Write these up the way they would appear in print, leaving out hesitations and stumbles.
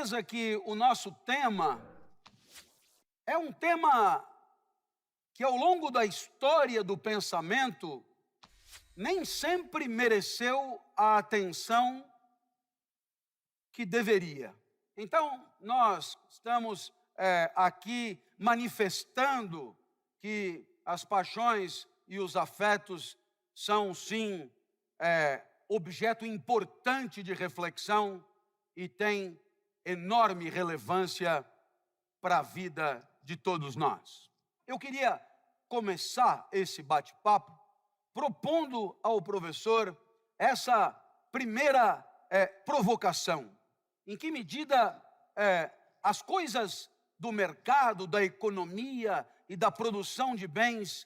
certeza que o nosso tema é um tema que, ao longo da história do pensamento, nem sempre mereceu a atenção que deveria. Então, nós estamos aqui manifestando que as paixões e os afetos são, sim, objeto importante de reflexão e têm enorme relevância para a vida de todos nós. Eu queria começar esse bate-papo propondo ao professor essa primeira provocação. Em que medida as coisas do mercado, da economia e da produção de bens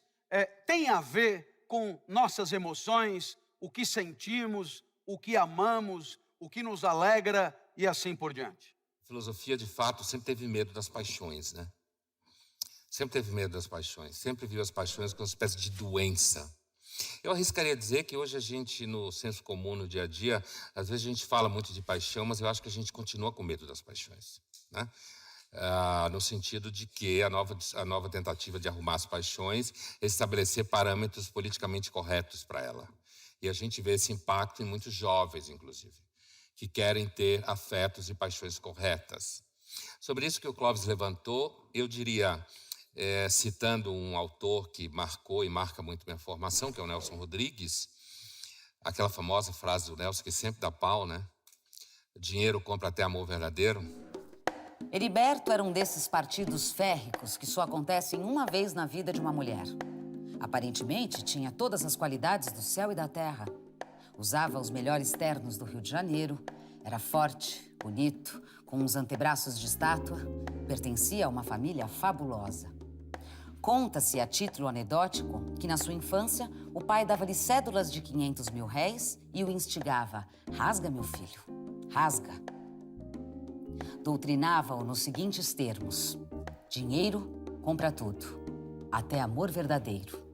têm a ver com nossas emoções, o que sentimos, o que amamos, o que nos alegra e assim por diante? A filosofia, de fato, sempre teve medo das paixões, né? Sempre teve medo das paixões, sempre viu as paixões como uma espécie de doença. Eu arriscaria dizer que hoje a gente, no senso comum, no dia a dia, às vezes a gente fala muito de paixão, mas eu acho que a gente continua com medo das paixões, né? No sentido de que a nova tentativa de arrumar as paixões é estabelecer parâmetros politicamente corretos para ela. E a gente vê esse impacto em muitos jovens, inclusive, que querem ter afetos e paixões corretas. Sobre isso que o Clóvis levantou, eu diria, citando um autor que marcou e marca muito minha formação, que é o Nelson Rodrigues, aquela famosa frase do Nelson que sempre dá pau, né? Dinheiro compra até amor verdadeiro. Heriberto era um desses partidos férricos que só acontecem uma vez na vida de uma mulher. Aparentemente, tinha todas as qualidades do céu e da terra. Usava os melhores ternos do Rio de Janeiro, era forte, bonito, com uns antebraços de estátua, pertencia a uma família fabulosa. Conta-se, a título anedótico, que na sua infância o pai dava-lhe cédulas de 500 mil réis e o instigava: rasga, meu filho, rasga. Doutrinava-o nos seguintes termos: dinheiro compra tudo, até amor verdadeiro.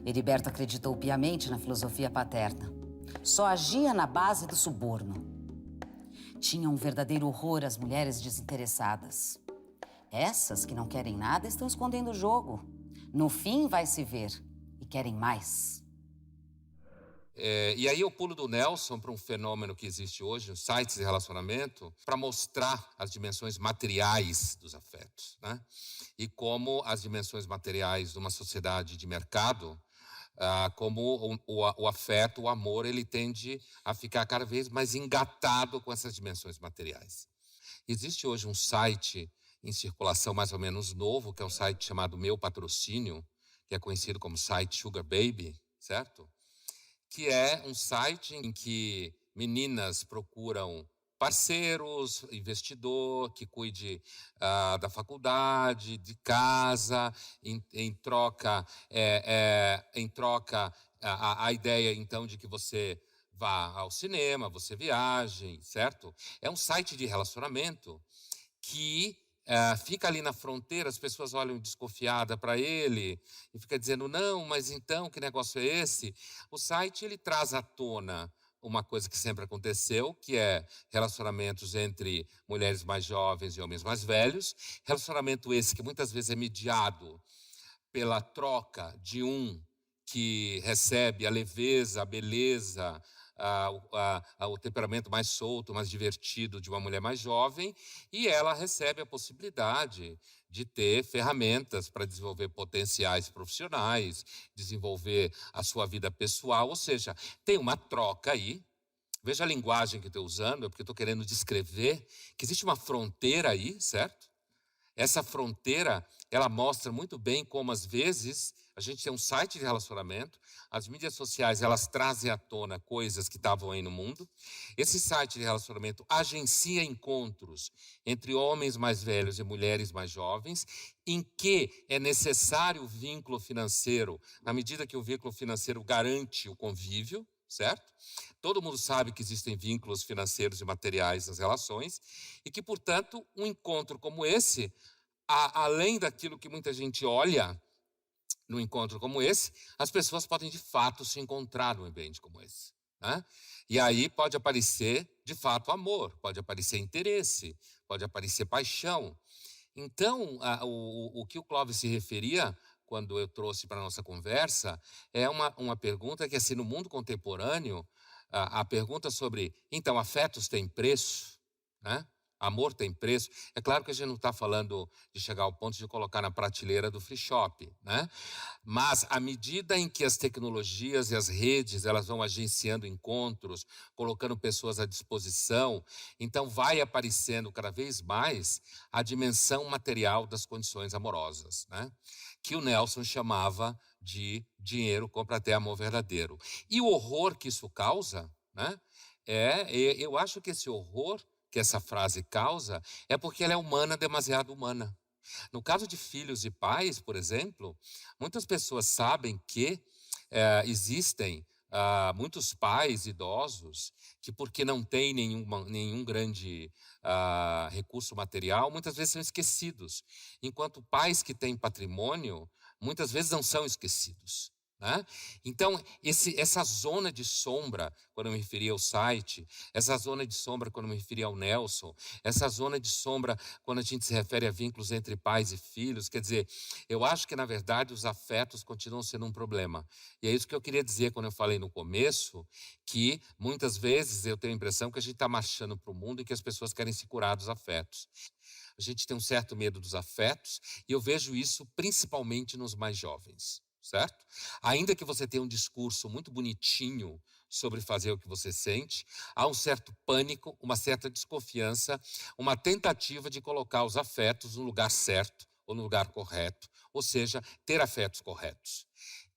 Heriberto acreditou piamente na filosofia paterna. Só agia na base do suborno. Tinha um verdadeiro horror às mulheres desinteressadas. Essas que não querem nada estão escondendo o jogo. No fim vai se ver. E querem mais. E aí eu pulo do Nelson para um fenômeno que existe hoje, os sites de relacionamento, para mostrar as dimensões materiais dos afetos, né? E como as dimensões materiais de uma sociedade de mercado, como o afeto, o amor, ele tende a ficar cada vez mais engatado com essas dimensões materiais. Existe hoje um site em circulação mais ou menos novo, que é um site chamado Meu Patrocínio, que é conhecido como site Sugar Baby, certo? Que é um site em que meninas procuram parceiros, investidor que cuide da faculdade, de casa, em troca a ideia então de que você vá ao cinema, você viaje, certo? É um site de relacionamento que fica ali na fronteira, as pessoas olham desconfiada para ele e fica dizendo, não, mas então, que negócio é esse? O site, ele traz à tona uma coisa que sempre aconteceu, que é relacionamentos entre mulheres mais jovens e homens mais velhos, relacionamento esse que muitas vezes é mediado pela troca de um que recebe a leveza, a beleza, o temperamento mais solto, mais divertido de uma mulher mais jovem, e ela recebe a possibilidade de ter ferramentas para desenvolver potenciais profissionais, desenvolver a sua vida pessoal, ou seja, tem uma troca aí. Veja a linguagem que eu estou usando, porque eu estou querendo descrever que existe uma fronteira aí, certo? Essa fronteira, ela mostra muito bem como, às vezes, a gente tem um site de relacionamento, as mídias sociais, elas trazem à tona coisas que estavam aí no mundo. Esse site de relacionamento agencia encontros entre homens mais velhos e mulheres mais jovens, em que é necessário o vínculo financeiro, na medida que o vínculo financeiro garante o convívio, certo? Todo mundo sabe que existem vínculos financeiros e materiais nas relações e que, portanto, um encontro como esse, além daquilo que muita gente olha no encontro como esse, as pessoas podem, de fato, se encontrar num ambiente como esse. né? E aí pode aparecer, de fato, amor, pode aparecer interesse, pode aparecer paixão. Então, o que o Clóvis se referia, quando eu trouxe para a nossa conversa, é uma pergunta que, assim, no mundo contemporâneo, a pergunta sobre, então, afetos têm preço, né? Amor tem preço. É claro que a gente não está falando de chegar ao ponto de colocar na prateleira do free shop, né? Mas à medida em que as tecnologias e as redes elas vão agenciando encontros, colocando pessoas à disposição, então vai aparecendo cada vez mais a dimensão material das condições amorosas, né? Que o Nelson chamava de dinheiro compra até amor verdadeiro. E o horror que isso causa, né? Eu acho que esse horror que essa frase causa é porque ela é humana, demasiado humana. No caso de filhos e pais, por exemplo, muitas pessoas sabem que existem muitos pais idosos que, porque não têm nenhum grande recurso material, muitas vezes são esquecidos. Enquanto pais que têm patrimônio, muitas vezes não são esquecidos, né? Então, essa zona de sombra, quando eu me referi ao site, essa zona de sombra quando eu me referi ao Nelson, essa zona de sombra quando a gente se refere a vínculos entre pais e filhos, quer dizer, eu acho que, na verdade, os afetos continuam sendo um problema. E é isso que eu queria dizer quando eu falei no começo, que muitas vezes eu tenho a impressão que a gente está marchando para o mundo e que as pessoas querem se curar dos afetos. A gente tem um certo medo dos afetos, e eu vejo isso principalmente nos mais jovens. Certo? Ainda que você tenha um discurso muito bonitinho sobre fazer o que você sente, há um certo pânico, uma certa desconfiança, uma tentativa de colocar os afetos no lugar certo ou no lugar correto, ou seja, ter afetos corretos.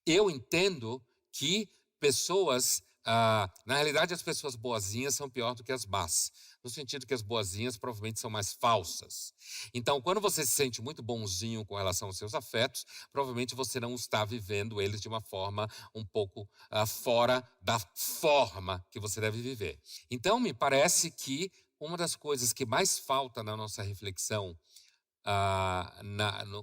Eu entendo que pessoas, na realidade as pessoas boazinhas são pior do que as más, no sentido que as boazinhas provavelmente são mais falsas. Então, quando você se sente muito bonzinho com relação aos seus afetos, provavelmente você não está vivendo eles de uma forma um pouco fora da forma que você deve viver. Então, me parece que uma das coisas que mais falta na nossa reflexão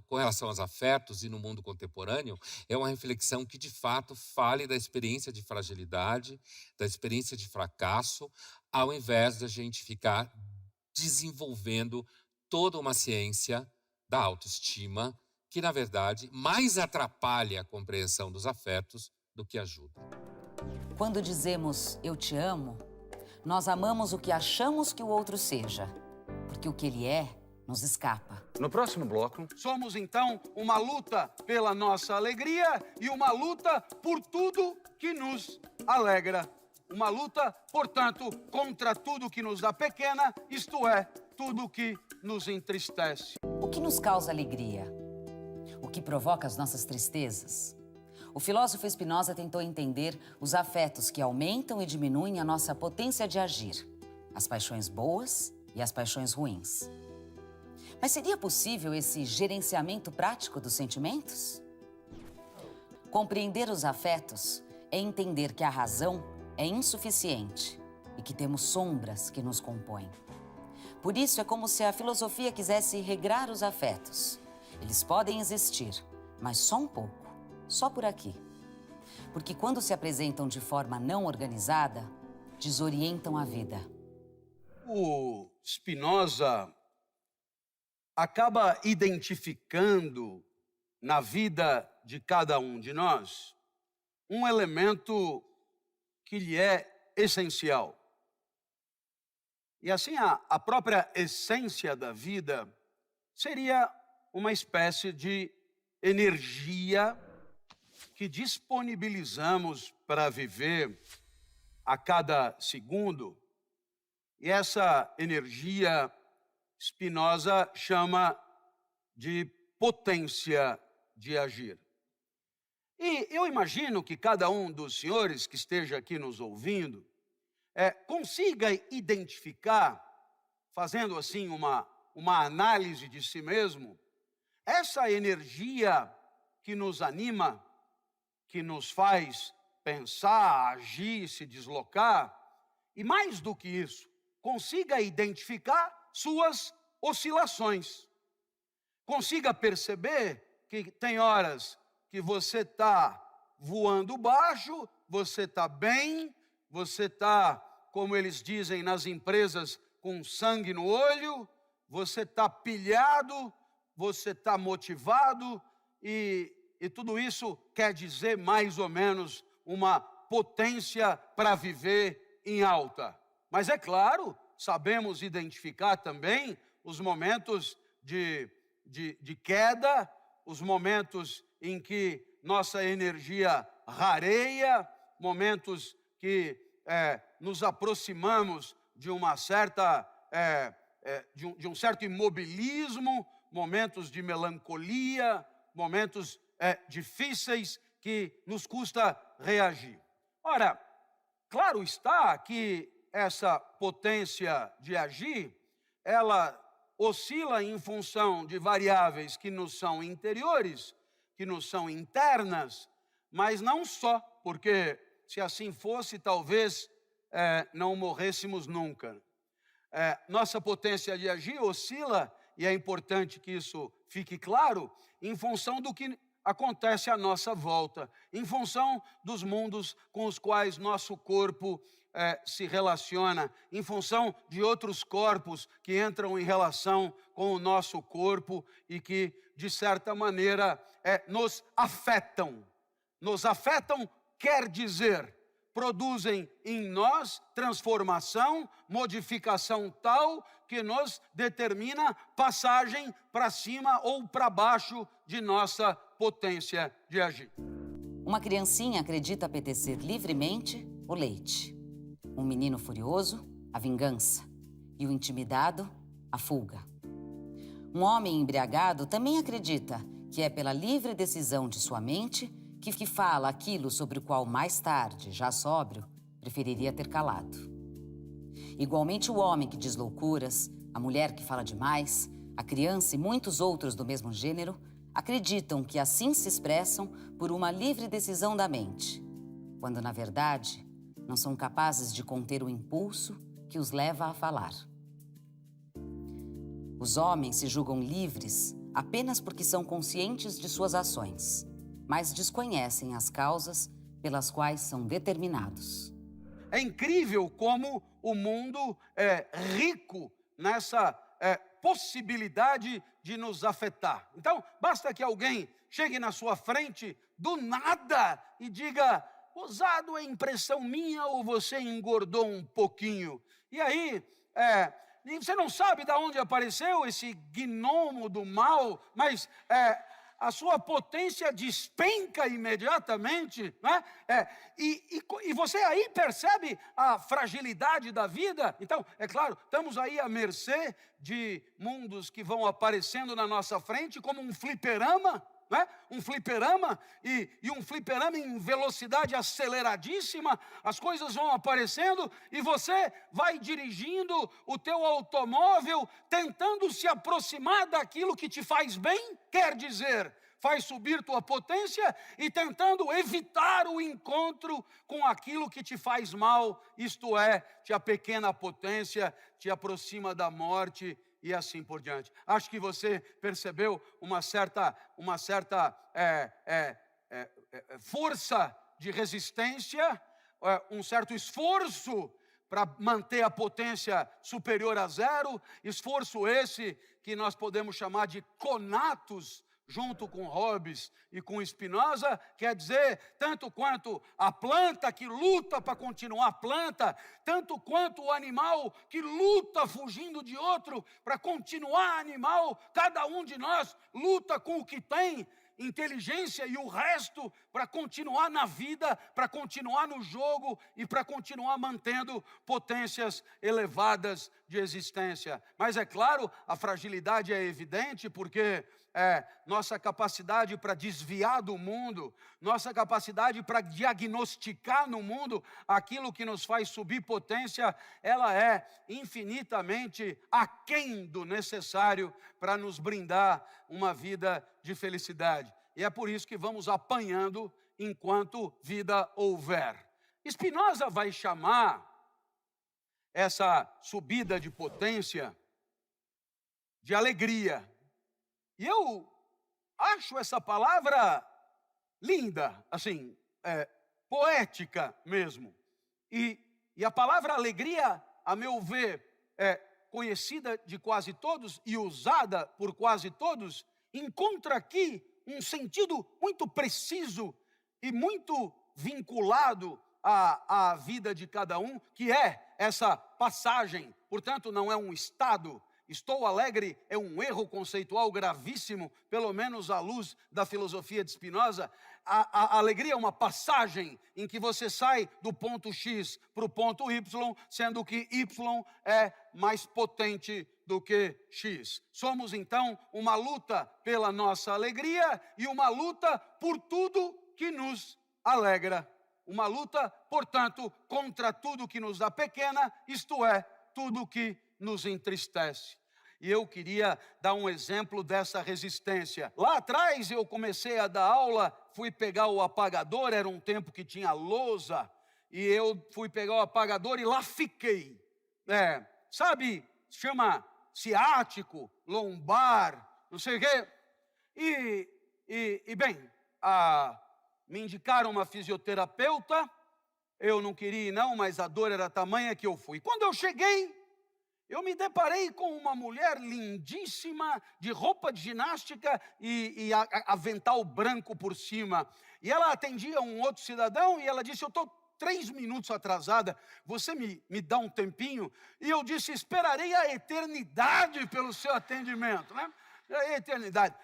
com relação aos afetos e no mundo contemporâneo, é uma reflexão que de fato fale da experiência de fragilidade, da experiência de fracasso, ao invés da gente ficar desenvolvendo toda uma ciência da autoestima, que na verdade mais atrapalha a compreensão dos afetos do que ajuda. Quando dizemos eu te amo, nós amamos o que achamos que o outro seja, porque o que ele é nos escapa. No próximo bloco, somos então uma luta pela nossa alegria e uma luta por tudo que nos alegra. Uma luta, portanto, contra tudo que nos dá pequena, isto é, tudo que nos entristece. O que nos causa alegria? O que provoca as nossas tristezas? O filósofo Spinoza tentou entender os afetos que aumentam e diminuem a nossa potência de agir, as paixões boas e as paixões ruins. Mas seria possível esse gerenciamento prático dos sentimentos? Compreender os afetos é entender que a razão é insuficiente e que temos sombras que nos compõem. Por isso, é como se a filosofia quisesse regrar os afetos. Eles podem existir, mas só um pouco, só por aqui. Porque quando se apresentam de forma não organizada, desorientam a vida. O Spinoza acaba identificando na vida de cada um de nós um elemento que lhe é essencial. E assim, a própria essência da vida seria uma espécie de energia que disponibilizamos para viver a cada segundo. E essa energia Spinoza chama de potência de agir. E eu imagino que cada um dos senhores que esteja aqui nos ouvindo consiga identificar, fazendo assim uma análise de si mesmo, essa energia que nos anima, que nos faz pensar, agir, se deslocar, e mais do que isso, consiga identificar suas oscilações. Consiga perceber que tem horas que você está voando baixo, você está bem, você está, como eles dizem nas empresas, com sangue no olho, você está pilhado, você está motivado, e tudo isso quer dizer mais ou menos uma potência para viver em alta. Mas é claro, sabemos identificar também os momentos de queda, os momentos em que nossa energia rareia, momentos que nos aproximamos de uma certa, de um certo imobilismo, momentos de melancolia, momentos difíceis que nos custa reagir. Ora, claro está que essa potência de agir, ela oscila em função de variáveis que nos são interiores, que nos são internas, mas não só, porque se assim fosse, talvez não morrêssemos nunca. Nossa potência de agir oscila, e é importante que isso fique claro, em função do que acontece à nossa volta, em função dos mundos com os quais nosso corpo se relaciona, em função de outros corpos que entram em relação com o nosso corpo e que, de certa maneira, nos afetam. Nos afetam quer dizer, produzem em nós transformação, modificação tal que nos determina passagem para cima ou para baixo de nossa potência de agir. Uma criancinha acredita apetecer livremente o leite. Um menino furioso, a vingança. E o intimidado, a fuga. Um homem embriagado também acredita que é pela livre decisão de sua mente que fala aquilo sobre o qual mais tarde, já sóbrio, preferiria ter calado. Igualmente o homem que diz loucuras, a mulher que fala demais, a criança e muitos outros do mesmo gênero acreditam que assim se expressam por uma livre decisão da mente, quando, na verdade, não são capazes de conter o impulso que os leva a falar. Os homens se julgam livres apenas porque são conscientes de suas ações, mas desconhecem as causas pelas quais são determinados. É incrível como o mundo é rico nessa possibilidade de nos afetar. Então, basta que alguém chegue na sua frente do nada e diga: ousado, é impressão minha ou você engordou um pouquinho? E aí, você não sabe de onde apareceu esse gnomo do mal, mas a sua potência despenca imediatamente, né? E você aí percebe a fragilidade da vida. Então, é claro, estamos aí à mercê de mundos que vão aparecendo na nossa frente como um fliperama, né? Um fliperama e um fliperama em velocidade aceleradíssima. As coisas vão aparecendo e você vai dirigindo o teu automóvel tentando se aproximar daquilo que te faz bem, quer dizer, faz subir tua potência, e tentando evitar o encontro com aquilo que te faz mal, isto é, a pequena potência te aproxima da morte e assim por diante. Acho que você percebeu uma certa força de resistência, um certo esforço para manter a potência superior a zero, esforço esse que nós podemos chamar de conatos, junto com Hobbes e com Spinoza, quer dizer, tanto quanto a planta que luta para continuar planta, tanto quanto o animal que luta fugindo de outro para continuar animal, cada um de nós luta com o que tem, inteligência e o resto para continuar na vida, para continuar no jogo e para continuar mantendo potências elevadas de existência. Mas é claro, a fragilidade é evidente porque nossa capacidade para desviar do mundo, nossa capacidade para diagnosticar no mundo aquilo que nos faz subir potência, ela é infinitamente aquém do necessário para nos brindar uma vida de felicidade. E é por isso que vamos apanhando enquanto vida houver. Spinoza vai chamar essa subida de potência de alegria. E eu acho essa palavra linda, assim, poética mesmo. E E a palavra alegria, a meu ver, é conhecida de quase todos e usada por quase todos, encontra aqui um sentido muito preciso e muito vinculado à vida de cada um, que é essa passagem. Portanto, não é um estado. Estou alegre é um erro conceitual gravíssimo, pelo menos à luz da filosofia de Spinoza. A alegria é uma passagem em que você sai do ponto X para o ponto Y, sendo que Y é mais potente do que X. Somos, então, uma luta pela nossa alegria e uma luta por tudo que nos alegra. Uma luta, portanto, contra tudo que nos dá pequena, isto é, tudo que nos entristece. E eu queria dar um exemplo dessa resistência. Lá atrás eu comecei a dar aula, fui pegar o apagador, era um tempo que tinha lousa, e eu fui pegar o apagador e lá fiquei. Sabe, chama ciático, lombar, não sei o quê. Bem, me indicaram uma fisioterapeuta, eu não queria ir não, mas a dor era tamanha que eu fui. Quando eu cheguei, eu me deparei com uma mulher lindíssima, de roupa de ginástica e avental branco por cima. E ela atendia um outro cidadão e ela disse, eu estou 3 minutos atrasada, você me dá um tempinho? E eu disse, esperarei a eternidade pelo seu atendimento, né? A eternidade.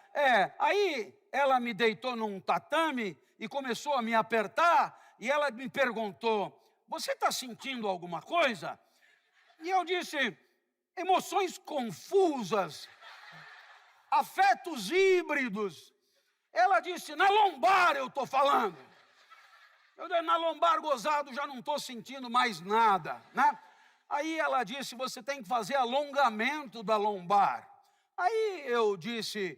Aí ela me deitou num tatame e começou a me apertar e ela me perguntou, você está sentindo alguma coisa? E eu disse, emoções confusas, afetos híbridos. Ela disse, na lombar eu estou falando. Eu disse, na lombar gozado já não estou sentindo mais nada, né? Aí ela disse, você tem que fazer alongamento da lombar. Aí eu disse,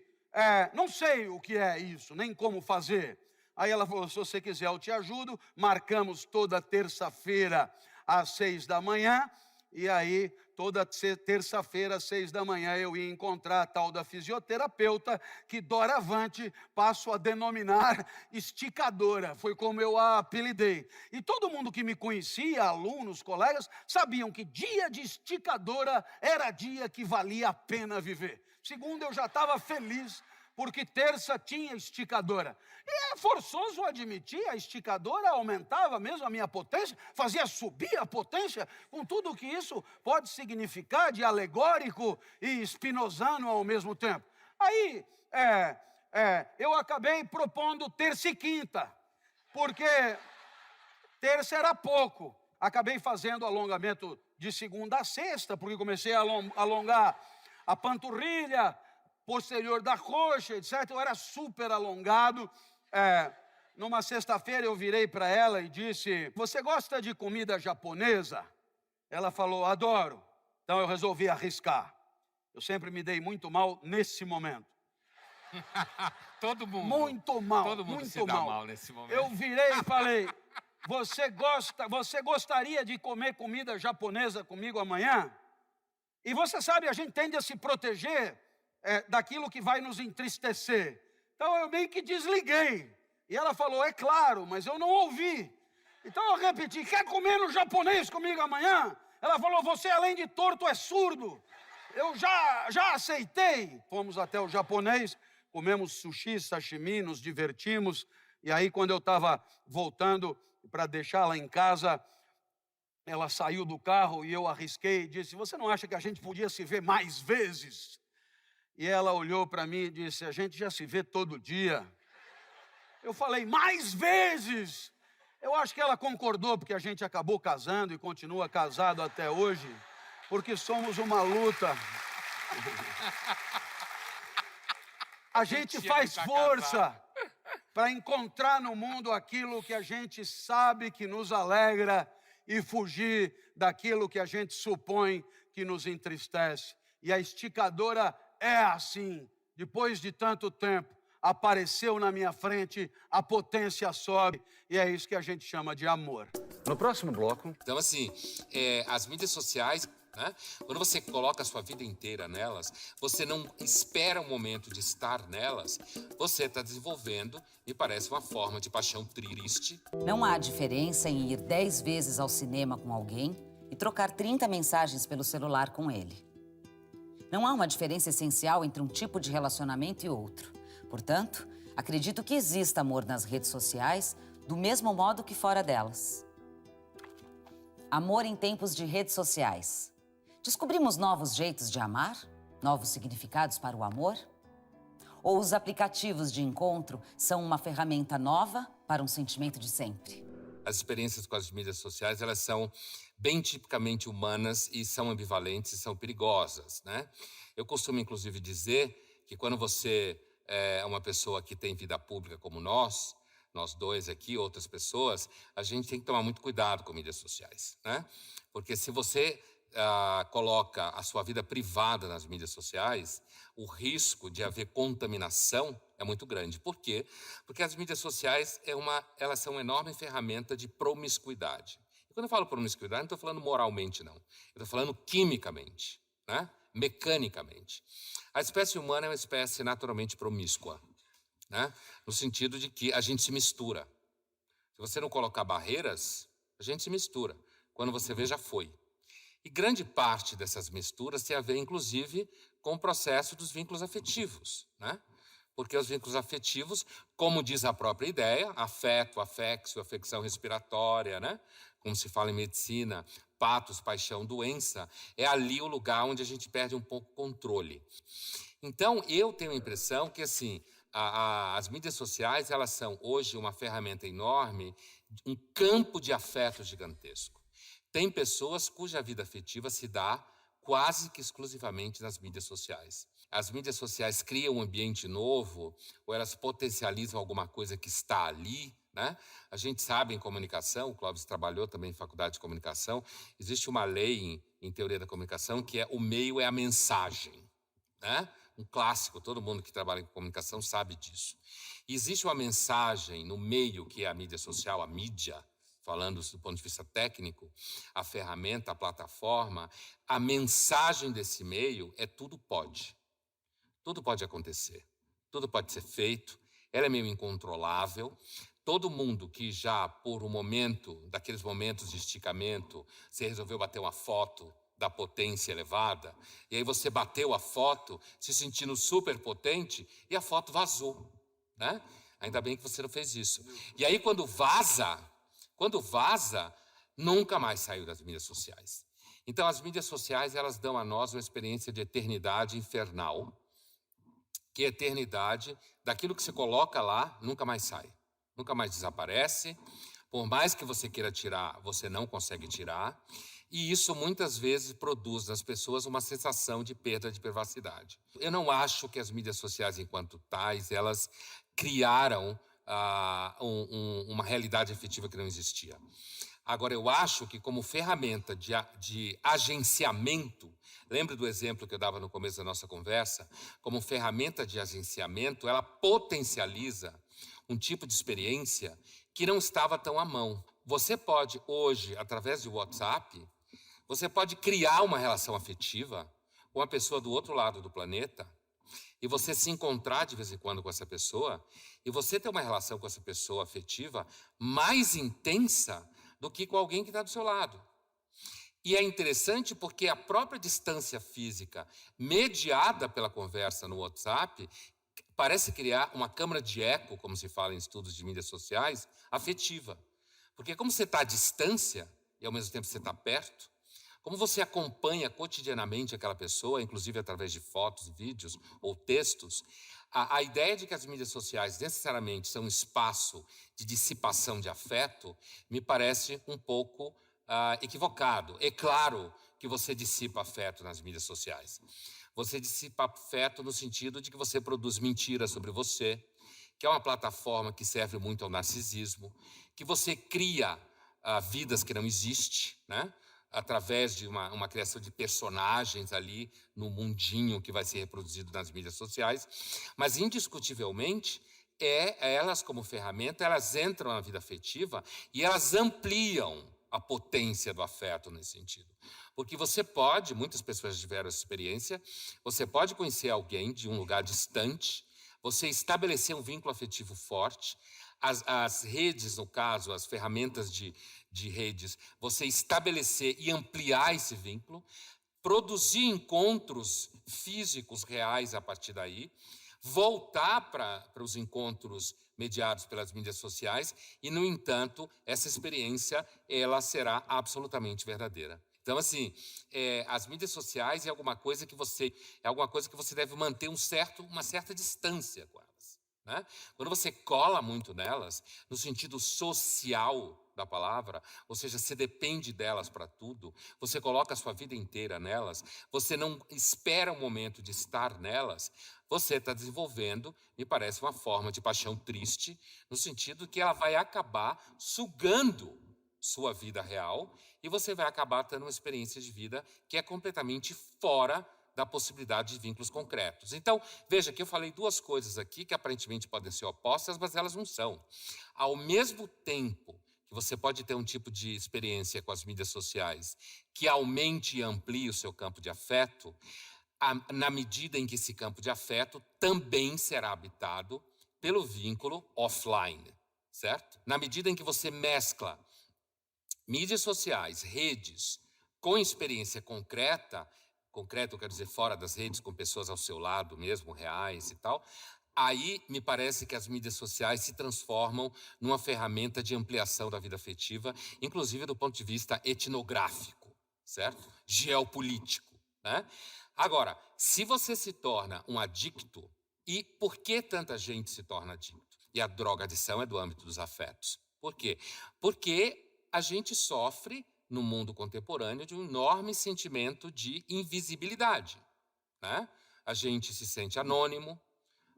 não sei o que é isso, nem como fazer. Aí ela falou, se você quiser eu te ajudo. Marcamos toda terça-feira às 6 da manhã. E aí, toda terça-feira, às 6 da manhã, eu ia encontrar a tal da fisioterapeuta, que doravante passo a denominar esticadora. Foi como eu a apelidei. E todo mundo que me conhecia, alunos, colegas, sabiam que dia de esticadora era dia que valia a pena viver. Segunda, eu já estava feliz, porque terça tinha esticadora. E é forçoso admitir, a esticadora aumentava mesmo a minha potência, fazia subir a potência, com tudo que isso pode significar de alegórico e spinozano ao mesmo tempo. Aí, eu acabei propondo terça e quinta, porque terça era pouco. Acabei fazendo alongamento de segunda a sexta, porque comecei a alongar a panturrilha, posterior da coxa, etc. Eu era super alongado. Numa sexta-feira eu virei para ela e disse, você gosta de comida japonesa? Ela falou, adoro. Então eu resolvi arriscar. Eu sempre me dei muito mal nesse momento. Todo mundo. Muito mal. Todo mundo muito se dá mal nesse momento. Eu virei e falei, você gostaria de comer comida japonesa comigo amanhã? E você sabe, a gente tende a se proteger daquilo que vai nos entristecer. Então eu meio que desliguei. E ela falou, é claro, mas eu não ouvi. Então eu repeti, quer comer no japonês comigo amanhã? Ela falou, você além de torto é surdo. Eu já aceitei. Fomos até o japonês, comemos sushi, sashimi, nos divertimos. E aí quando eu estava voltando para deixá-la em casa, ela saiu do carro e eu arrisquei e disse, você não acha que a gente podia se ver mais vezes? E ela olhou para mim e disse, a gente já se vê todo dia. Eu falei, mais vezes? Eu acho que ela concordou, porque a gente acabou casando e continua casado até hoje, porque somos uma luta. A gente faz força para encontrar no mundo aquilo que a gente sabe que nos alegra e fugir daquilo que a gente supõe que nos entristece. E a esticadora é assim, depois de tanto tempo, apareceu na minha frente, a potência sobe, e é isso que a gente chama de amor. No próximo bloco... Então, assim, as mídias sociais né? Quando você coloca a sua vida inteira nelas, você não espera um momento de estar nelas, você está desenvolvendo, me parece, uma forma de paixão triste. Não há diferença em ir 10 vezes ao cinema com alguém e trocar 30 mensagens pelo celular com ele. Não há uma diferença essencial entre um tipo de relacionamento e outro. Portanto, acredito que exista amor nas redes sociais do mesmo modo que fora delas. Amor em tempos de redes sociais. Descobrimos novos jeitos de amar? Novos significados para o amor? Ou os aplicativos de encontro são uma ferramenta nova para um sentimento de sempre? As experiências com as mídias sociais, elas são bem tipicamente humanas e são ambivalentes e são perigosas, né? Eu costumo, inclusive, dizer que quando você é uma pessoa que tem vida pública como nós dois aqui, outras pessoas, a gente tem que tomar muito cuidado com mídias sociais, né? Porque se você coloca a sua vida privada nas mídias sociais, o risco de haver contaminação é muito grande. Por quê? Porque as mídias sociais elas são uma enorme ferramenta de promiscuidade. E quando eu falo promiscuidade, não estou falando moralmente, não. Eu estou falando quimicamente, né? Mecanicamente. A espécie humana é uma espécie naturalmente promíscua, né? No sentido de que a gente se mistura. Se você não colocar barreiras, a gente se mistura. Quando você vê, já foi. E grande parte dessas misturas tem a ver, inclusive, com o processo dos vínculos afetivos, né? Porque os vínculos afetivos, como diz a própria ideia, afeto, afexo, afecção respiratória, né? Como se fala em medicina, patos, paixão, doença, é ali o lugar onde a gente perde um pouco o controle. Então, eu tenho a impressão que, assim, as mídias sociais, elas são hoje uma ferramenta enorme, um campo de afeto gigantesco. Tem pessoas cuja vida afetiva se dá quase que exclusivamente nas mídias sociais. As mídias sociais criam um ambiente novo, ou elas potencializam alguma coisa que está ali, né? A gente sabe em comunicação, o Clóvis trabalhou também em faculdade de comunicação, existe uma lei em teoria da comunicação que é o meio é a mensagem, né? Um clássico, todo mundo que trabalha em comunicação sabe disso. E existe uma mensagem no meio que é a mídia social, a mídia, falando do ponto de vista técnico, a ferramenta, a plataforma, a mensagem desse meio é tudo pode. Tudo pode acontecer, tudo pode ser feito, ela é meio incontrolável. Todo mundo que já, por um momento, daqueles momentos de esticamento, você resolveu bater uma foto da potência elevada, e aí você bateu a foto se sentindo super potente e a foto vazou, né? Ainda bem que você não fez isso. E aí quando vaza, nunca mais saiu das mídias sociais. Então as mídias sociais, elas dão a nós uma experiência de eternidade infernal, que é a eternidade daquilo que você coloca lá, nunca mais sai, nunca mais desaparece. Por mais que você queira tirar, você não consegue tirar. E isso muitas vezes produz nas pessoas uma sensação de perda de privacidade. Eu não acho que as mídias sociais, enquanto tais, elas criaram uma realidade afetiva que não existia. Agora, eu acho que como ferramenta de agenciamento, lembre do exemplo que eu dava no começo da nossa conversa, como ferramenta de agenciamento, ela potencializa um tipo de experiência que não estava tão à mão. Você pode hoje, através de WhatsApp, você pode criar uma relação afetiva com uma pessoa do outro lado do planeta e você se encontrar de vez em quando com essa pessoa e você ter uma relação com essa pessoa afetiva mais intensa do que com alguém que está do seu lado. E é interessante porque a própria distância física mediada pela conversa no WhatsApp parece criar uma câmara de eco, como se fala em estudos de mídias sociais, afetiva. Porque como você está à distância e ao mesmo tempo você está perto, como você acompanha cotidianamente aquela pessoa, inclusive através de fotos, vídeos ou textos, a ideia de que as mídias sociais necessariamente são um espaço de dissipação de afeto me parece um pouco equivocado. É claro que você dissipa afeto nas mídias sociais. Você dissipa afeto no sentido de que você produz mentiras sobre você, que é uma plataforma que serve muito ao narcisismo, que você cria vidas que não existem, né? Através de uma criação de personagens ali no mundinho que vai ser reproduzido nas mídias sociais. Mas, indiscutivelmente, elas como ferramenta, elas entram na vida afetiva e elas ampliam a potência do afeto nesse sentido. Porque você pode, muitas pessoas tiveram essa experiência, você pode conhecer alguém de um lugar distante, você estabelecer um vínculo afetivo forte, as redes, no caso, as ferramentas de redes, você estabelecer e ampliar esse vínculo, produzir encontros físicos reais a partir daí, voltar para os encontros mediados pelas mídias sociais e, no entanto, essa experiência ela será absolutamente verdadeira. Então, assim, as mídias sociais é alguma coisa que você deve manter uma certa distância com elas, né? Quando você cola muito nelas, no sentido social da palavra, ou seja, você depende delas para tudo, você coloca a sua vida inteira nelas, você não espera o momento de estar nelas, você está desenvolvendo, me parece, uma forma de paixão triste, no sentido que ela vai acabar sugando sua vida real e você vai acabar tendo uma experiência de vida que é completamente fora da possibilidade de vínculos concretos. Então, veja que eu falei duas coisas aqui que aparentemente podem ser opostas, mas elas não são. Ao mesmo tempo que você pode ter um tipo de experiência com as mídias sociais que aumente e amplie o seu campo de afeto, na medida em que esse campo de afeto também será habitado pelo vínculo offline, certo? Na medida em que você mescla mídias sociais, redes, com experiência concreta, eu quero dizer fora das redes, com pessoas ao seu lado mesmo, reais e tal, aí me parece que as mídias sociais se transformam numa ferramenta de ampliação da vida afetiva, inclusive do ponto de vista etnográfico, certo? Geopolítico, né? Agora, se você se torna um adicto, e por que tanta gente se torna adicto? E a drogadição é do âmbito dos afetos. Por quê? Porque a gente sofre, no mundo contemporâneo, de um enorme sentimento de invisibilidade, né? A gente se sente anônimo,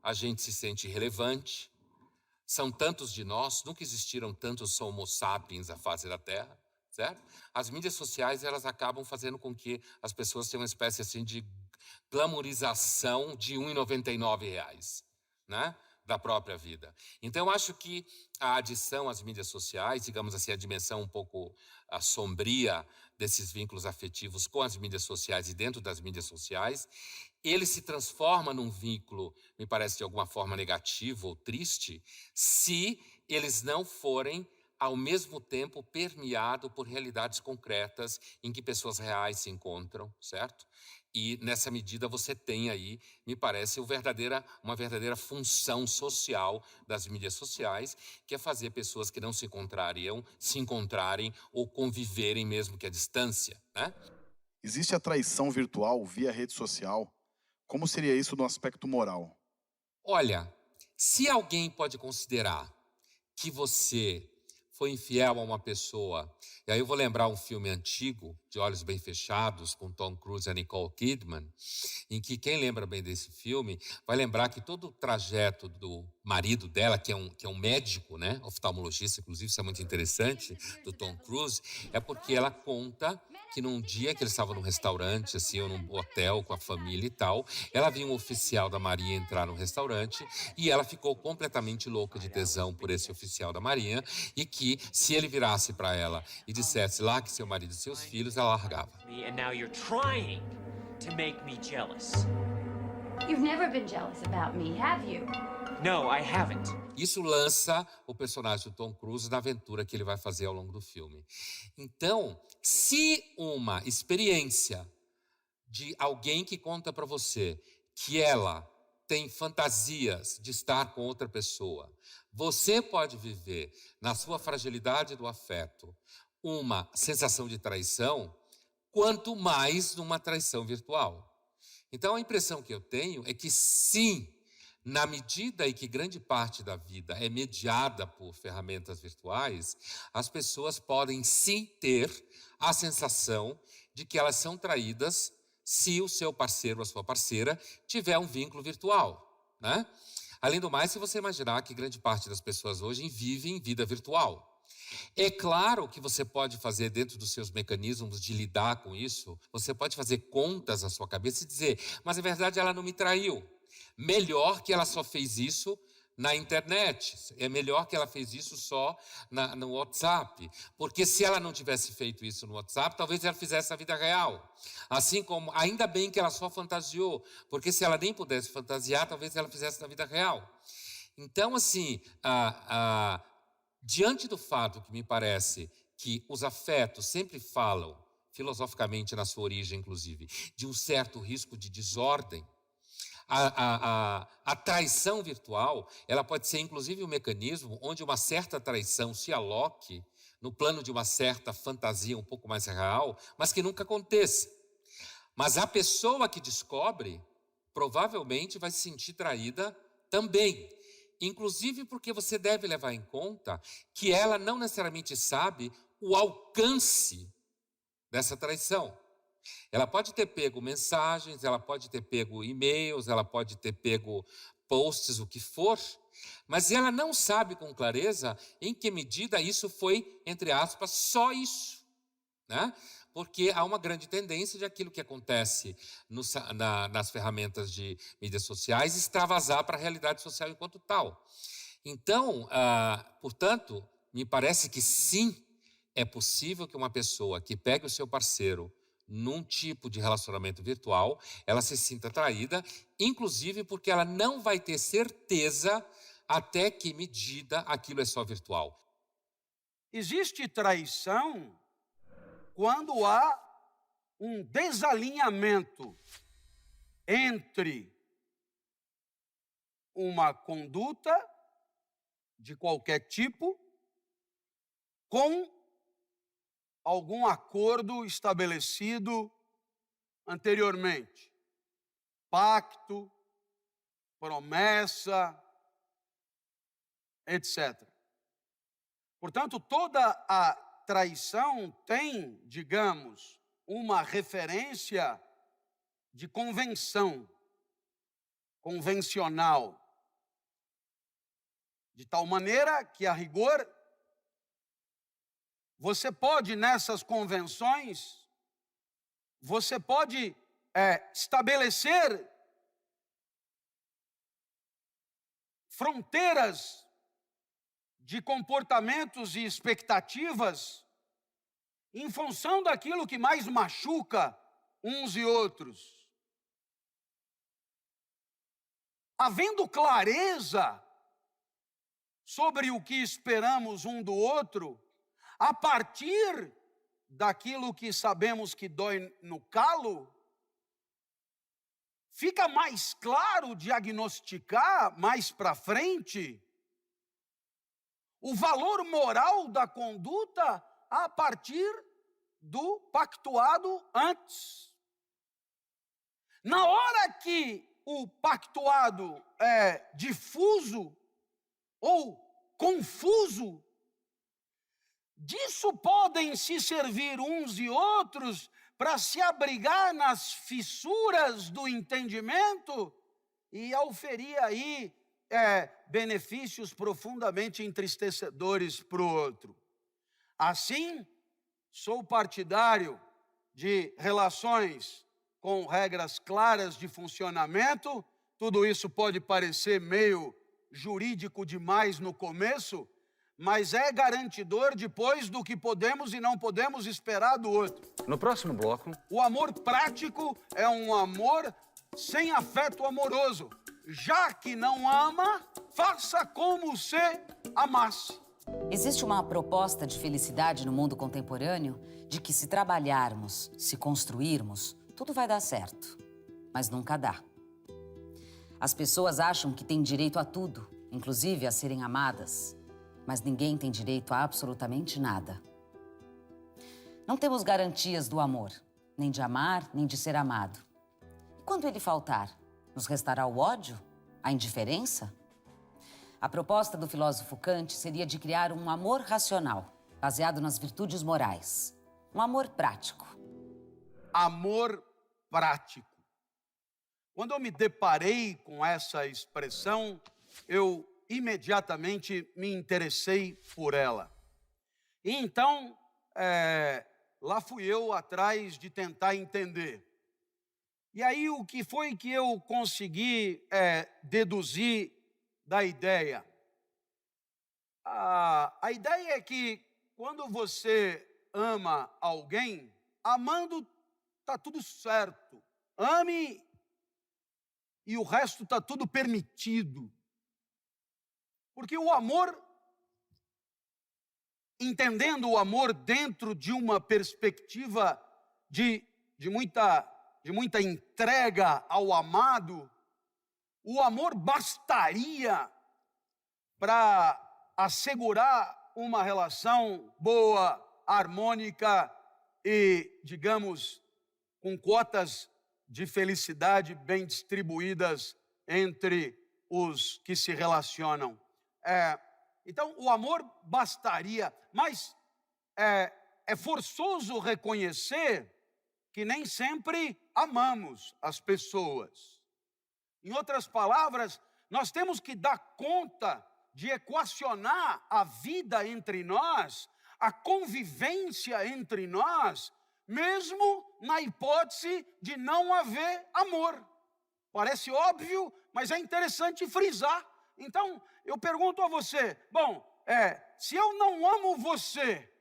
a gente se sente irrelevante. São tantos de nós, nunca existiram tantos homo sapiens à face da Terra, certo? As mídias sociais, elas acabam fazendo com que as pessoas tenham uma espécie assim de glamorização de R$ 1,99, né? Da própria vida. Então, eu acho que a adição às mídias sociais, digamos assim, a dimensão um pouco sombria desses vínculos afetivos com as mídias sociais e dentro das mídias sociais, ele se transforma num vínculo, me parece de alguma forma negativo ou triste, se eles não forem, ao mesmo tempo, permeados por realidades concretas em que pessoas reais se encontram, certo? E, nessa medida, você tem aí, me parece, uma verdadeira função social das mídias sociais, que é fazer pessoas que não se encontrariam, se encontrarem ou conviverem mesmo que à distância, né? Existe a traição virtual via rede social? Como seria isso no aspecto moral? Olha, se alguém pode considerar que você foi infiel a uma pessoa, e aí eu vou lembrar um filme antigo, De Olhos Bem Fechados, com Tom Cruise e Nicole Kidman, em que quem lembra bem desse filme vai lembrar que todo o trajeto do marido dela, que é um médico, né, oftalmologista, inclusive, isso é muito interessante, do Tom Cruise, é porque ela conta que num dia que eles estavam num restaurante, assim, ou num hotel com a família e tal, ela viu um oficial da Marinha entrar no restaurante e ela ficou completamente louca de tesão por esse oficial da Marinha e que, se ele virasse para ela e dissesse lá que seu marido e seus filhos, ela largava. And now you're trying to make me jealous. You've never been jealous about me, have you? No, I haven't. Isso lança o personagem do Tom Cruise na aventura que ele vai fazer ao longo do filme. Então, se uma experiência de alguém que conta para você que ela tem fantasias de estar com outra pessoa, você pode viver na sua fragilidade do afeto uma sensação de traição, quanto mais numa traição virtual. Então, a impressão que eu tenho é que sim, na medida em que grande parte da vida é mediada por ferramentas virtuais, as pessoas podem sim ter a sensação de que elas são traídas se o seu parceiro ou a sua parceira tiver um vínculo virtual, né? Além do mais, se você imaginar que grande parte das pessoas hoje vivem vida virtual. É claro que você pode fazer dentro dos seus mecanismos de lidar com isso, você pode fazer contas na sua cabeça e dizer, mas na verdade ela não me traiu. Melhor que ela só fez isso na internet. É melhor que ela fez isso só no WhatsApp, porque se ela não tivesse feito isso no WhatsApp, talvez ela fizesse na vida real. Assim como, ainda bem que ela só fantasiou, porque se ela nem pudesse fantasiar, talvez ela fizesse na vida real. Então, assim, diante do fato que me parece que os afetos sempre falam, filosoficamente na sua origem, inclusive, de um certo risco de desordem, a traição virtual, ela pode ser inclusive um mecanismo onde uma certa traição se aloque no plano de uma certa fantasia um pouco mais real, mas que nunca aconteça. Mas a pessoa que descobre provavelmente vai se sentir traída também. Inclusive porque você deve levar em conta que ela não necessariamente sabe o alcance dessa traição. Ela pode ter pego mensagens, ela pode ter pego e-mails, ela pode ter pego posts, o que for, mas ela não sabe com clareza em que medida isso foi, entre aspas, só isso, né? Porque há uma grande tendência de aquilo que acontece nas ferramentas de mídias sociais extravasar para a realidade social enquanto tal. Então, portanto, me parece que sim, é possível que uma pessoa que pegue o seu parceiro num tipo de relacionamento virtual, ela se sinta atraída, inclusive porque ela não vai ter certeza até que medida aquilo é só virtual. Existe traição quando há um desalinhamento entre uma conduta de qualquer tipo com algum acordo estabelecido anteriormente. Pacto, promessa, etc. Portanto, toda a traição tem, digamos, uma referência de convenção, convencional, de tal maneira que, a rigor, você pode, nessas convenções, você pode estabelecer fronteiras de comportamentos e expectativas em função daquilo que mais machuca uns e outros. Havendo clareza sobre o que esperamos um do outro, a partir daquilo que sabemos que dói no calo, fica mais claro diagnosticar mais para frente o valor moral da conduta a partir do pactuado antes. Na hora que o pactuado é difuso ou confuso, disso podem se servir uns e outros para se abrigar nas fissuras do entendimento e auferir aí benefícios profundamente entristecedores para o outro. Assim, sou partidário de relações com regras claras de funcionamento. Tudo isso pode parecer meio jurídico demais no começo, mas é garantidor depois do que podemos e não podemos esperar do outro. No próximo bloco... O amor prático é um amor sem afeto amoroso. Já que não ama, faça como se amasse. Existe uma proposta de felicidade no mundo contemporâneo de que se trabalharmos, se construirmos, tudo vai dar certo. Mas nunca dá. As pessoas acham que têm direito a tudo, inclusive a serem amadas. Mas ninguém tem direito a absolutamente nada. Não temos garantias do amor, nem de amar, nem de ser amado. E quando ele faltar, nos restará o ódio? A indiferença? A proposta do filósofo Kant seria de criar um amor racional, baseado nas virtudes morais. Um amor prático. Amor prático. Quando eu me deparei com essa expressão, eu imediatamente me interessei por ela. E então, lá fui eu atrás de tentar entender. E aí o que foi que eu consegui deduzir da ideia. A ideia é que quando você ama alguém, amando está tudo certo. Ame e o resto está tudo permitido. Porque o amor, entendendo o amor dentro de uma perspectiva de muita entrega ao amado, o amor bastaria para assegurar uma relação boa, harmônica e, digamos, com cotas de felicidade bem distribuídas entre os que se relacionam. Então, o amor bastaria, mas é forçoso reconhecer que nem sempre amamos as pessoas. Em outras palavras, nós temos que dar conta de equacionar a vida entre nós, a convivência entre nós, mesmo na hipótese de não haver amor. Parece óbvio, mas é interessante frisar. Então, eu pergunto a você, se eu não amo você,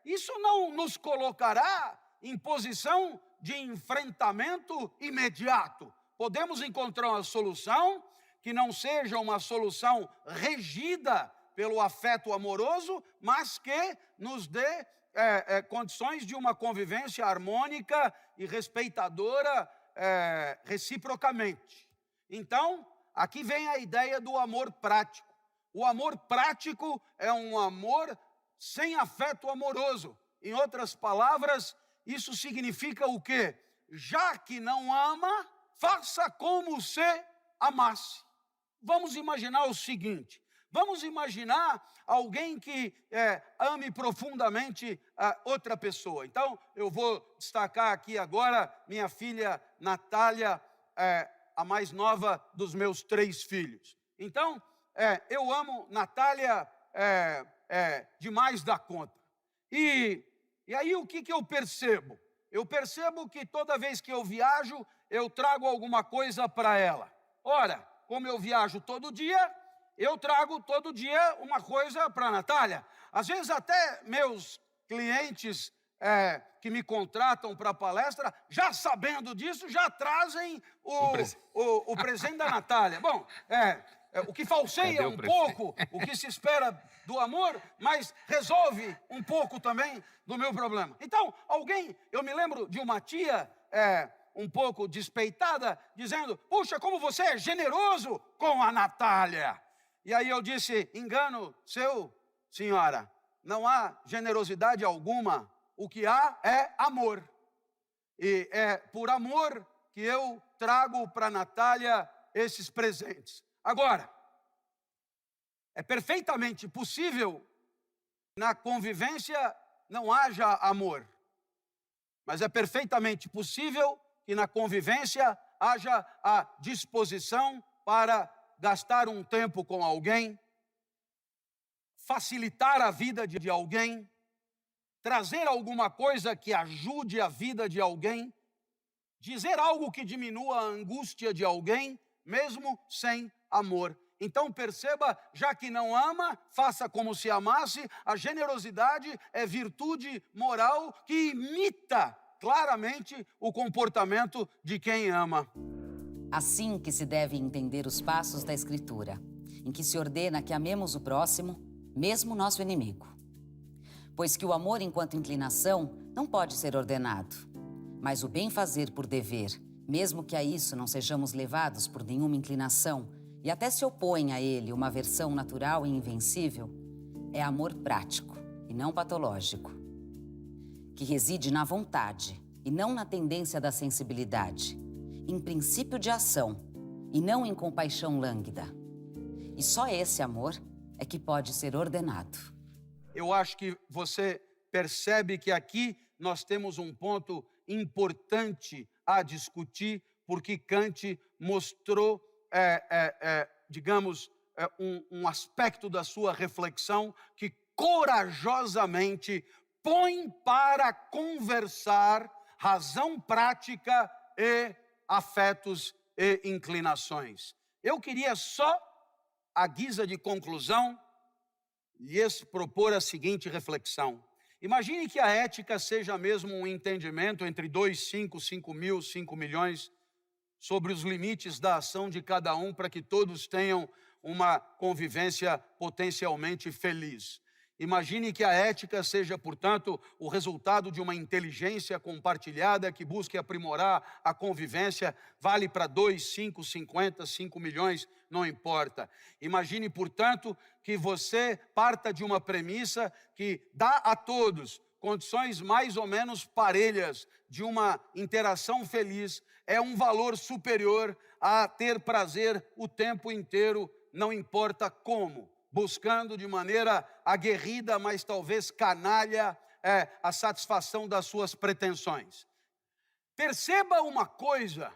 isso não nos colocará em posição de enfrentamento imediato? Podemos encontrar uma solução que não seja uma solução regida pelo afeto amoroso, mas que nos dê condições de uma convivência harmônica e respeitadora reciprocamente. Então, aqui vem a ideia do amor prático. O amor prático é um amor sem afeto amoroso. Em outras palavras, isso significa o quê? Já que não ama, faça como se amasse. Vamos imaginar o seguinte. Vamos imaginar alguém que ame profundamente outra pessoa. Então, eu vou destacar aqui agora minha filha Natália, a mais nova dos meus 3 filhos. Então, eu amo Natália demais da conta. E aí o que eu percebo? Eu percebo que toda vez que eu viajo, eu trago alguma coisa para ela. Ora, como eu viajo todo dia, eu trago todo dia uma coisa para a Natália. Às vezes até meus clientes que me contratam para palestra, já sabendo disso, já trazem o presente da Natália. Bom, o que falseia um pouco o que se espera do amor, mas resolve um pouco também do meu problema. Então, eu me lembro de uma tia um pouco despeitada, dizendo, puxa, como você é generoso com a Natália. E aí eu disse, engano seu, senhora, não há generosidade alguma, o que há é amor. E é por amor que eu trago para a Natália esses presentes. Agora, é perfeitamente possível que na convivência não haja amor. Mas é perfeitamente possível que na convivência haja a disposição para gastar um tempo com alguém, facilitar a vida de alguém, trazer alguma coisa que ajude a vida de alguém, dizer algo que diminua a angústia de alguém, mesmo sem amor. Então perceba, já que não ama, faça como se amasse. A generosidade é virtude moral que imita claramente o comportamento de quem ama. Assim que se deve entender os passos da Escritura, em que se ordena que amemos o próximo, mesmo nosso inimigo. Pois que o amor enquanto inclinação não pode ser ordenado, mas o bem-fazer por dever, mesmo que a isso não sejamos levados por nenhuma inclinação, e até se opõe a ele uma aversão natural e invencível, é amor prático e não patológico, que reside na vontade e não na tendência da sensibilidade, em princípio de ação e não em compaixão lânguida. E só esse amor é que pode ser ordenado. Eu acho que você percebe que aqui nós temos um ponto importante a discutir, porque Kant mostrou, um aspecto da sua reflexão que corajosamente põe para conversar razão prática e afetos e inclinações. Eu queria só à guisa de conclusão, lhes propor a seguinte reflexão. Imagine que a ética seja mesmo um entendimento entre 2, 5, 5 mil, 5 milhões, sobre os limites da ação de cada um para que todos tenham uma convivência potencialmente feliz. Imagine que a ética seja, portanto, o resultado de uma inteligência compartilhada que busque aprimorar a convivência, vale para 2, 5, 50, 5 milhões, não importa. Imagine, portanto, que você parta de uma premissa que dá a todos condições mais ou menos parelhas de uma interação feliz, é um valor superior a ter prazer o tempo inteiro, não importa como, buscando de maneira aguerrida, mas talvez canalha, a satisfação das suas pretensões. Perceba uma coisa,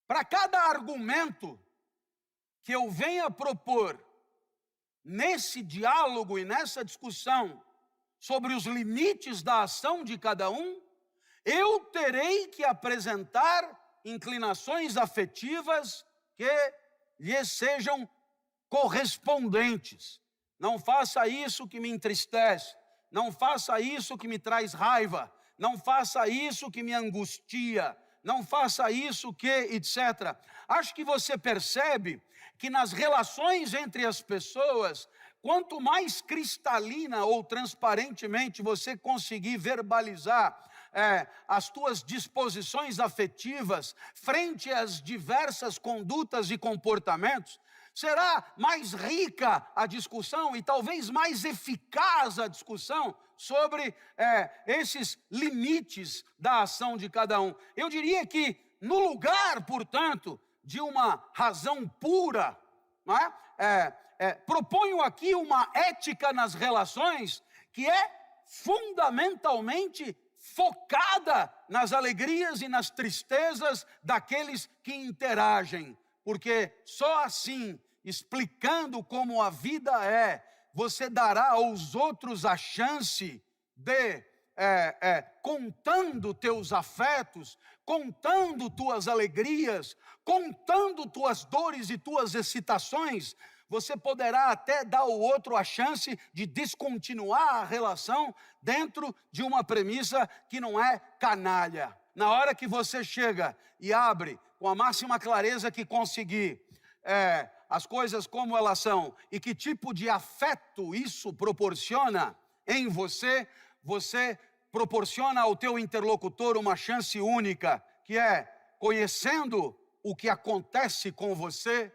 para cada argumento que eu venha propor nesse diálogo e nessa discussão sobre os limites da ação de cada um, eu terei que apresentar inclinações afetivas que lhes sejam correspondentes. Não faça isso que me entristece, não faça isso que me traz raiva, não faça isso que me angustia, não faça isso que, etc. Acho que você percebe que nas relações entre as pessoas, quanto mais cristalina ou transparentemente você conseguir verbalizar as tuas disposições afetivas frente às diversas condutas e comportamentos, será mais rica a discussão e talvez mais eficaz a discussão sobre esses limites da ação de cada um. Eu diria que no lugar, portanto, de uma razão pura, não é? Proponho aqui uma ética nas relações que é fundamentalmente focada nas alegrias e nas tristezas daqueles que interagem, porque só assim, explicando como a vida é, você dará aos outros a chance de, contando teus afetos, contando tuas alegrias, contando tuas dores e tuas excitações, você poderá até dar ao outro a chance de descontinuar a relação dentro de uma premissa que não é canalha. Na hora que você chega e abre com a máxima clareza que conseguir as coisas como elas são e que tipo de afeto isso proporciona em você, você proporciona ao teu interlocutor uma chance única, que é conhecendo o que acontece com você,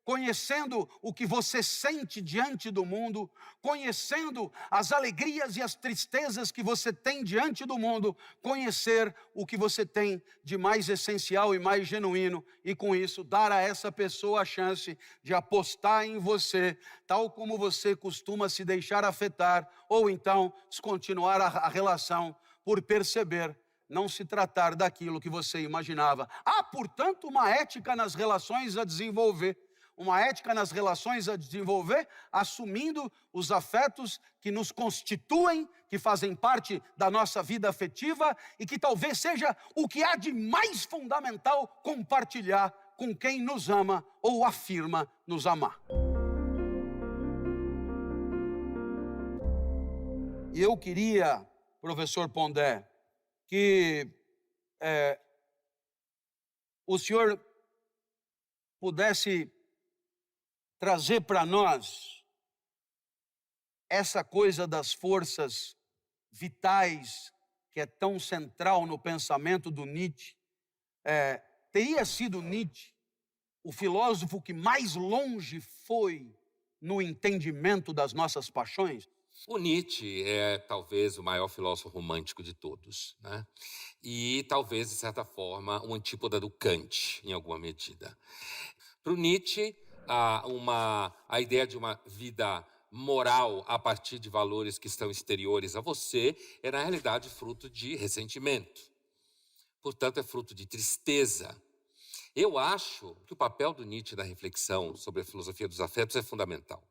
conhecendo o que você sente diante do mundo, conhecendo as alegrias e as tristezas que você tem diante do mundo, conhecer o que você tem de mais essencial e mais genuíno, e com isso dar a essa pessoa a chance de apostar em você, tal como você costuma se deixar afetar, ou então descontinuar a relação por perceber não se tratar daquilo que você imaginava. Há, portanto, uma ética nas relações a desenvolver. Uma ética nas relações a desenvolver, assumindo os afetos que nos constituem, que fazem parte da nossa vida afetiva e que talvez seja o que há de mais fundamental compartilhar com quem nos ama ou afirma nos amar. E eu queria, professor Pondé, que o senhor pudesse trazer para nós essa coisa das forças vitais que é tão central no pensamento do Nietzsche. Teria sido Nietzsche o filósofo que mais longe foi no entendimento das nossas paixões? O Nietzsche é talvez o maior filósofo romântico de todos, né? E talvez, de certa forma, um antípoda do Kant, em alguma medida. Para o Nietzsche, a ideia de uma vida moral a partir de valores que estão exteriores a você é, na realidade, fruto de ressentimento. Portanto, é fruto de tristeza. Eu acho que o papel do Nietzsche na reflexão sobre a filosofia dos afetos é fundamental,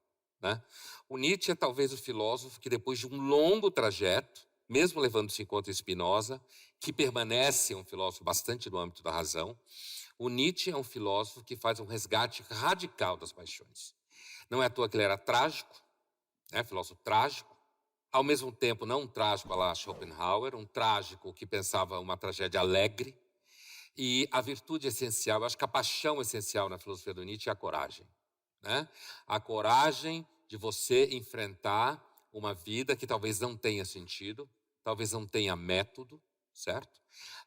né? O Nietzsche é talvez o filósofo que, depois de um longo trajeto, mesmo levando-se em conta Spinoza, que permanece um filósofo bastante no âmbito da razão, o Nietzsche é um filósofo que faz um resgate radical das paixões. Não é à toa que ele era trágico, né? Filósofo trágico. Ao mesmo tempo, não um trágico à la Schopenhauer, um trágico que pensava uma tragédia alegre. E a virtude essencial, eu acho que a paixão essencial na filosofia do Nietzsche é a coragem, né? A coragem de você enfrentar uma vida que talvez não tenha sentido, talvez não tenha método, certo?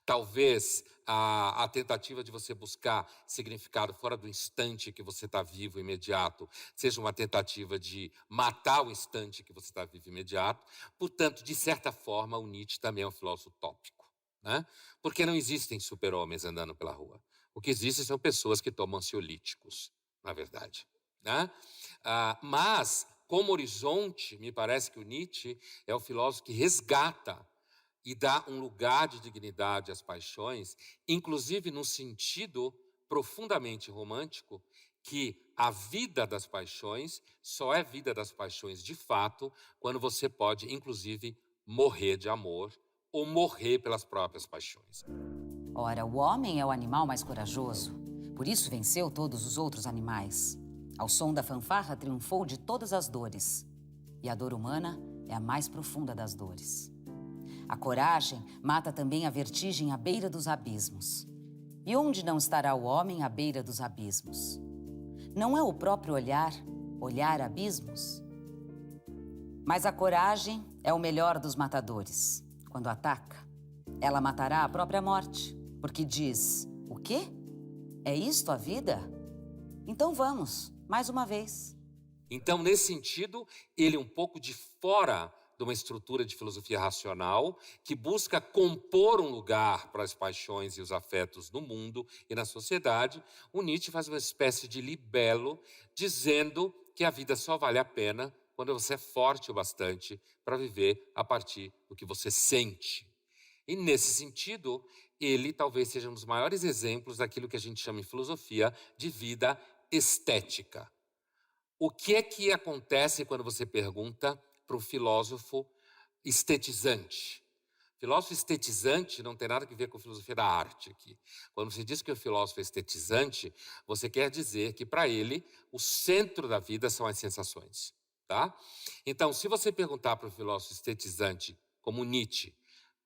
Talvez a tentativa de você buscar significado fora do instante que você está vivo, imediato, seja uma tentativa de matar o instante que você está vivo, imediato. Portanto, de certa forma, o Nietzsche também é um filósofo utópico, né? Porque não existem super-homens andando pela rua. O que existem são pessoas que tomam ansiolíticos, na verdade, né? Mas, como horizonte, me parece que o Nietzsche é o filósofo que resgata e dá um lugar de dignidade às paixões, inclusive no sentido profundamente romântico, que a vida das paixões só é vida das paixões de fato quando você pode, inclusive, morrer de amor ou morrer pelas próprias paixões. Ora, o homem é o animal mais corajoso. Por isso venceu todos os outros animais. Ao som da fanfarra, triunfou de todas as dores. E a dor humana é a mais profunda das dores. A coragem mata também a vertigem à beira dos abismos. E onde não estará o homem à beira dos abismos? Não é o próprio olhar abismos? Mas a coragem é o melhor dos matadores. Quando ataca, ela matará a própria morte, porque diz: o quê? É isto a vida? Então vamos, mais uma vez. Então, nesse sentido, ele é um pouco de fora de uma estrutura de filosofia racional que busca compor um lugar para as paixões e os afetos no mundo e na sociedade. O Nietzsche faz uma espécie de libelo, dizendo que a vida só vale a pena quando você é forte o bastante para viver a partir do que você sente. E, nesse sentido, ele talvez seja um dos maiores exemplos daquilo que a gente chama em filosofia de vida estética. O que é que acontece quando você pergunta para o filósofo estetizante? Filósofo estetizante não tem nada a ver com a filosofia da arte aqui. Quando você diz que o filósofo é estetizante, você quer dizer que, para ele, o centro da vida são as sensações. Tá? Então, se você perguntar para o filósofo estetizante, como Nietzsche,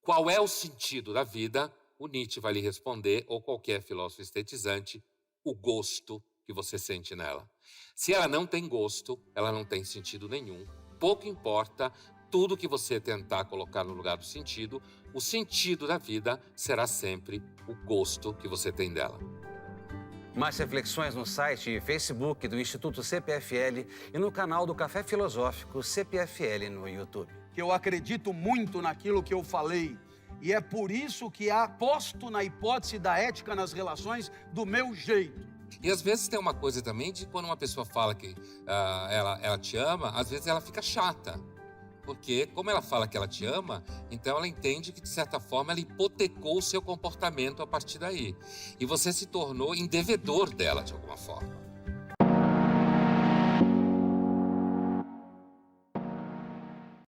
qual é o sentido da vida, o Nietzsche vai lhe responder, ou qualquer filósofo estetizante, o gosto que você sente nela. Se ela não tem gosto, ela não tem sentido nenhum. Pouco importa tudo que você tentar colocar no lugar do sentido, o sentido da vida será sempre o gosto que você tem dela. Mais reflexões no site e Facebook do Instituto CPFL e no canal do Café Filosófico CPFL no YouTube. Que eu acredito muito naquilo que eu falei. E é por isso que aposto na hipótese da ética nas relações do meu jeito. E às vezes tem uma coisa também de quando uma pessoa fala que ela te ama, às vezes ela fica chata. Porque, como ela fala que ela te ama, então ela entende que, de certa forma, ela hipotecou o seu comportamento a partir daí. E você se tornou indevedor dela, de alguma forma.